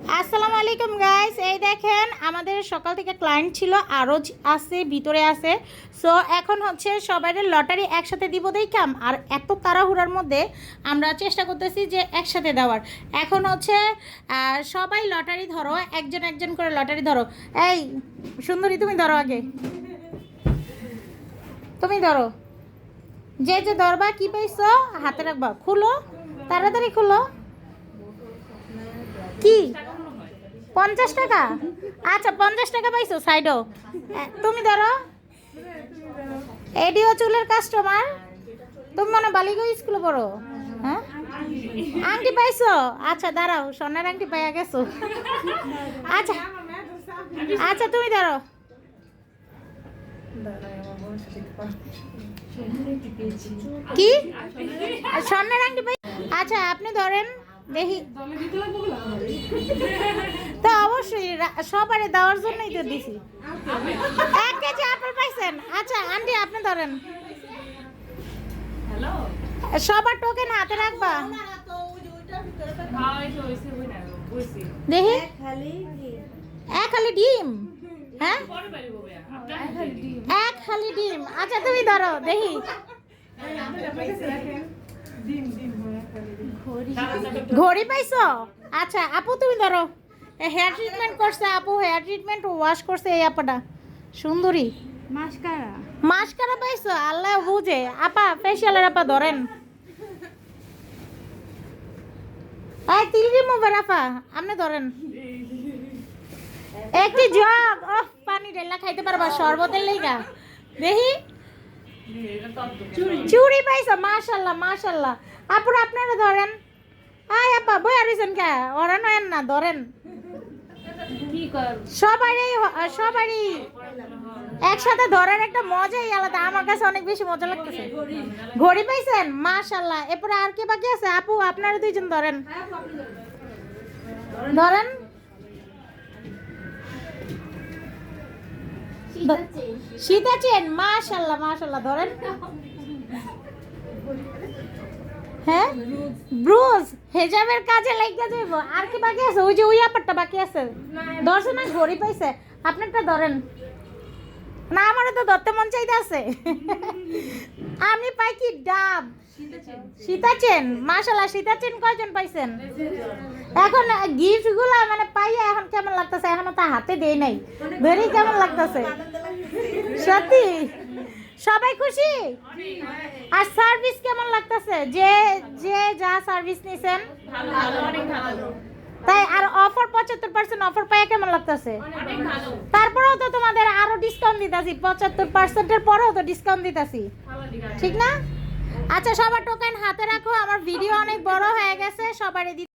আসসালামু আলাইকুম গাইস, এই দেখেন আমাদের সকাল থেকে ক্লায়েন্ট ছিল, আরও আছে ভিতরে আছে। সো এখন হচ্ছে সবাই লটারি একসাথে দিব দেখাম, আর এত তাড়াহুড়ার মধ্যে আমরা চেষ্টা করতেছি যে একসাথে দেওয়ার। এখন হচ্ছে সবাই লটারি ধরো, একজন একজন করে লটারি ধরো। এই সুন্দরী, তুমি ধরো, আগে তুমি ধরো। যে যে ধরবা, কি পাইছো হাতে রাখবা, খুলো তাড়াতাড়ি খুলো। কি 50 টাকা? আচ্ছা 50 টাকা পাইছো সাইডও। তুমি ধরো, এডিও চুলের কাস্টমার। তুমি মনে বালিগঞ্জ স্কুলে পড়ো? হ্যাঁ, আংটি পাইছো? আচ্ছা দাঁড়াও, সোনার আংটি পাইয়া গেছো। আচ্ছা আচ্ছা তুমি ধরো। কি স্বর্ণের আংটি পাই? আচ্ছা আপনি ধরেন দেখি তো, অবশ্যই সবারে দেওয়ার জন্যই তো দিছি। 1 কেজি আপেল পাইছেন? আচ্ছা আন্টি আপনি ধরেন, সবার টোকেন হাতে রাখবা। দেখি এক খালি ডিম। হ্যাঁ, এক খালি ডিম। আচ্ছা তুমি ধরো দেখি। ঘড়ি পাইছো? আচ্ছা আপু তুমি ধরো। হেয়ার ট্রিটমেন্ট করছে আপু, হেয়ার ট্রিটমেন্ট ওয়াশ করছে এই আপাটা সুন্দরী। মাস্কারা মাস্কারা পাইছো? আল্লাহ বুঝে। আপা ফেশিয়ালের আপা ধরেন। এই তিল রিমুভার আপা আপনি ধরেন। একটি জগ, ওহ পানি ঢেলা খাইতে পারবা শরবতের লাইগা। দেখি চুড়ি পাইছো? মাশাআল্লাহ মাশাআল্লাহ। আপুরা আপনারা ধরেন। আয় আপা বই আরিছেন কে? ওরা নয়েন না, ধরেন। সবারই সবারই একসাথে ধরার একটা মজাই আলাদা, আমার কাছে অনেক বেশি মজা লাগতেছে। ঘড়ি পাইছেন? মাশাআল্লাহ। এরপরে আর কি বাকি আছে? আপু আপনারা দুইজন ধরেন, ধরেন। সীতা চেন, মাশাআল্লাহ মাশাআল্লাহ, ধরেন। হ্যাঁ ব্রুজ হেজাবের কাজে লাগা যাইব। আর কি বাকি আছে? ওই যে ওই আপারটা বাকি আছে। দর্শনা ঘড়ি পাইছে, আপনারটা ধরেন। না আমারও তো ধরতে মন চাইতে আছে। আমি পাই কি ডাব, সীতা চেন। মাশাআল্লাহ, সীতা চেন কয়জন পাইছেন? এখন গিফট গুলা মানে পাইয়া এখন কেমন লাগতেছে? এখনো তো হাতে দেই নাই, ধরেই কেমন লাগতেছে সত্যি? সবাই খুশি? আর সার্ভিস কেমন লাগতেছে? যে যে যা সার্ভিস নিছেন তাই। আর অফার 75% অফার পাইয়া কেমন লাগতেছে? তারপরেও তো তোমাদের আরো ডিসকাউন্ট দিতাছি, 75%-এর পরেও তো ডিসকাউন্ট দিতাছি, ঠিক না? আচ্ছা সবার টোকেন হাতে রাখো, আমার ভিডিও অনেক বড় হয়ে গেছে, সবারই